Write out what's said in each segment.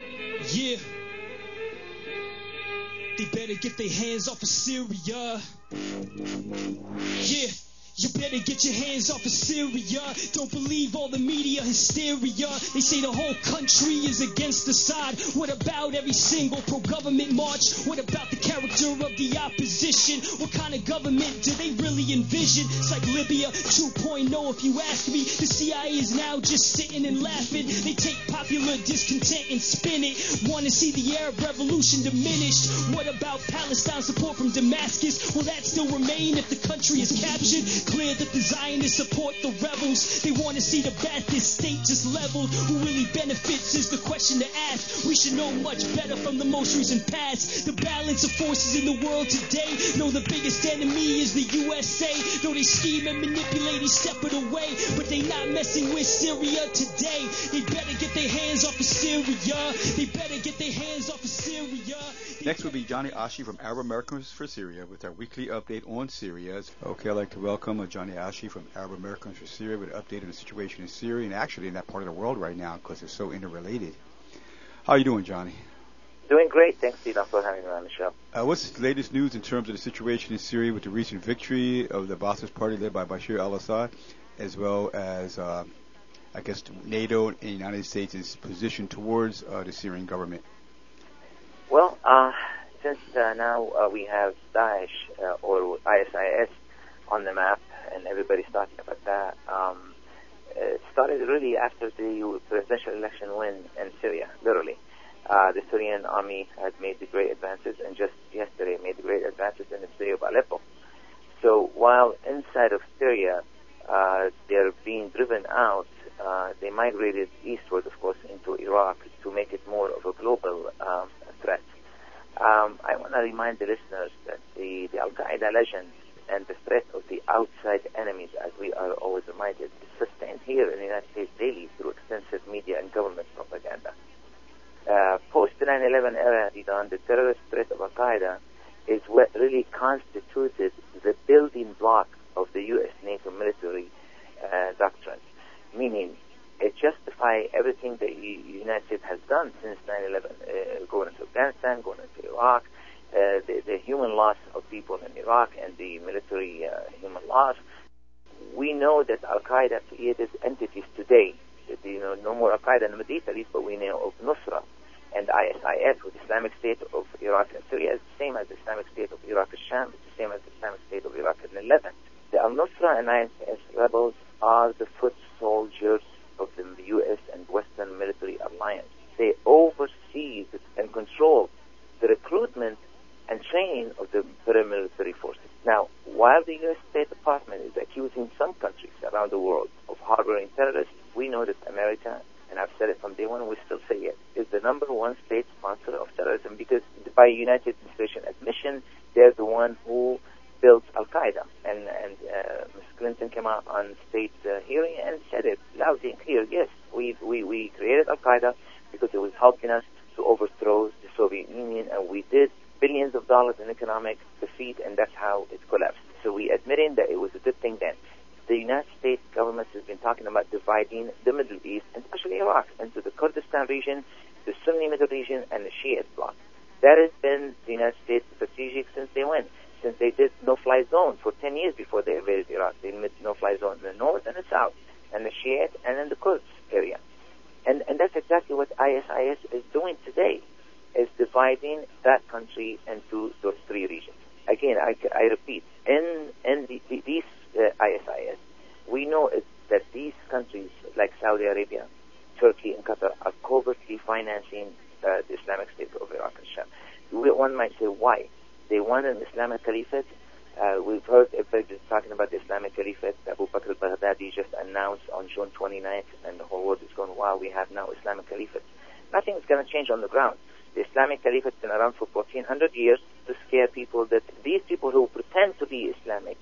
Yeah, they better get their hands off of Syria. Yeah, you better get your hands off of Syria. Don't believe all the media hysteria. They say the whole country is against the side. What about every single pro-government march? What about the character of the opposition? What kind of government do they really envision? It's like Libya 2.0 if you ask me. The CIA is now just sitting and laughing. They take popular discontent and spin it. Want to see the Arab Revolution diminished. What about Palestine support from Damascus? Will that still remain if the country is captured? Clear that the Zionists support the rebels. They want to see the Baptist state just leveled. Who really benefits is the question to ask. We should know much better from the most recent past. The balance of forces in the world today. Know the biggest enemy is the USA. Though they scheme and manipulate each step of the way, but they not messing with Syria today. They better get their hands off of Syria. They better get their hands off of Syria. Next will be Johnny Achi from Arab for Syria with our weekly update on Syria. Okay, I'd like to welcome Johnny Achi from Arab for Syria with an update on the situation in Syria and actually in that part of the world right now because it's so interrelated. How are you doing, Johnny? Doing great. Thanks, Steve, for having me on the show. What's the latest news in terms of the situation in Syria with the recent victory of the Ba'athist Party led by Bashar al-Assad, as well as, I guess, NATO and the United States' position towards the Syrian government? Well, since now we have Daesh or ISIS on the map, and everybody's talking about that, it started really after the presidential election win in Syria, literally. The Syrian army had made the great advances, and just yesterday made the great advances in the city of Aleppo. So while inside of Syria they're being driven out, they migrated eastward, of course, into Iraq to make it more of a global threat. I want to remind the listeners that the Al-Qaeda legend and the threat of the outside enemies, as we are always reminded, is sustained here in the United States daily through extensive media and government propaganda. Post the 9/11 era, the terrorist threat of Al-Qaeda is what really constituted the building block of the U.S. NATO military doctrine, meaning it justifies everything that the United States has done since 9/11, going into Afghanistan, going into Iraq, the human loss of people in Iraq and the military human loss. We know that Al-Qaeda created entities today. No more Al-Qaeda in the Middle East, at least, but we know of Nusra and ISIS, with Islamic State of Iraq and Syria. It's the same as the Islamic State of Iraq and Sham. It's the same as the Islamic State of Iraq and the Levant. The Al-Nusra and ISIS rebels are the foot soldiers of the U.S. and Western military alliance. They oversee and control the recruitment and training of the paramilitary forces. Now, while the U.S. State Department is accusing some countries around the world of harboring terrorists, we know that America, and I've said it from day one and we still say it, is the number one state sponsor of terrorism because by United Nations admission, they're the one who built Al-Qaeda. And Ms. Clinton came out on state hearing and said it loudly and clear. Yes, we created Al-Qaeda because it was helping us to overthrow the Soviet Union, and we did billions of dollars in economic defeat, and that's how it collapsed. So we admitting that it was a good thing then. The United States government has been talking about dividing the Middle East, and especially Iraq, into the Kurdistan region, the Sunni Middle region, and the Shiite bloc. That has been the United States strategic since they went, since they did no-fly zone for 10 years before they invaded Iraq. They made no-fly zone in the north and the south, and the Shiite, and in the Kurds area. And that's exactly what ISIS is doing today, is dividing that country into those three regions. Again, I repeat, in these ISIS, we know that these countries like Saudi Arabia, Turkey, and Qatar are covertly financing the Islamic State of Iraq and Sham. One might say, why? They want an Islamic Caliphate. We've heard everybody talking about the Islamic Caliphate. Abu Bakr al-Baghdadi just announced on June 29th, and the whole world is going, wow, we have now Islamic Caliphate. Nothing is going to change on the ground. The Islamic Caliphate has been around for 1,400 years to scare people that these people who pretend to be Islamic,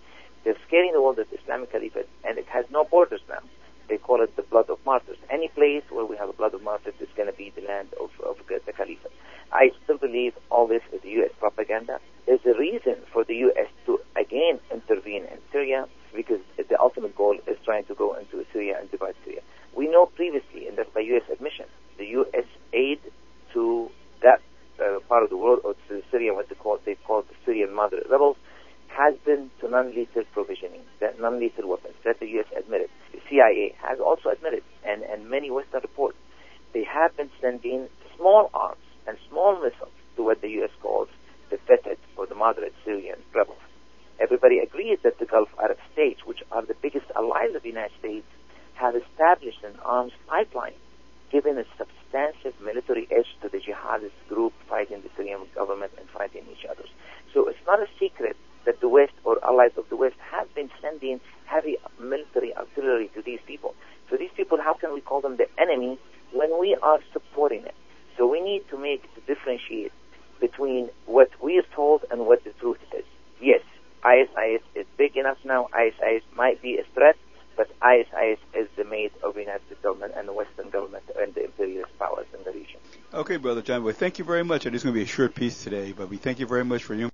they're scaring the world of the Islamic Caliphate, and it has no borders now. They call it the blood of martyrs. Any place where we have a blood of martyrs is going to be the land of the Caliphate. I still believe all this is U.S. propaganda. There's a reason for the U.S. to again intervene in Syria, because the ultimate goal is trying to go into Syria and divide Syria. We know previously, and that's by U.S. admission, the U.S. aid part of the world, or to Syria, what they call the Syrian moderate rebels, has been to non-lethal provisioning, that non-lethal weapons that the U.S. admitted. The CIA has also admitted, and many Western reports, they have been sending small arms and small missiles to what the U.S. calls the fetid or the moderate Syrian rebels. Everybody agrees that the Gulf Arab states, which are the biggest allies of the United States, have established an arms pipeline, giving a substantive military edge to the jihadist group fighting the Syrian government and fighting each other. So it's not a secret that the West or allies of the West have been sending heavy military artillery to these people. So these people, how can we call them the enemy when we are supporting it? So we need to differentiate between what we are told and what the truth is. Yes, ISIS is big enough now. ISIS might be a threat, but ISIS is the mate of the United States government and the Western government and the imperialist powers in the region. Okay, Brother John. Well, thank you very much. And this is going to be a short piece today, but we thank you very much for your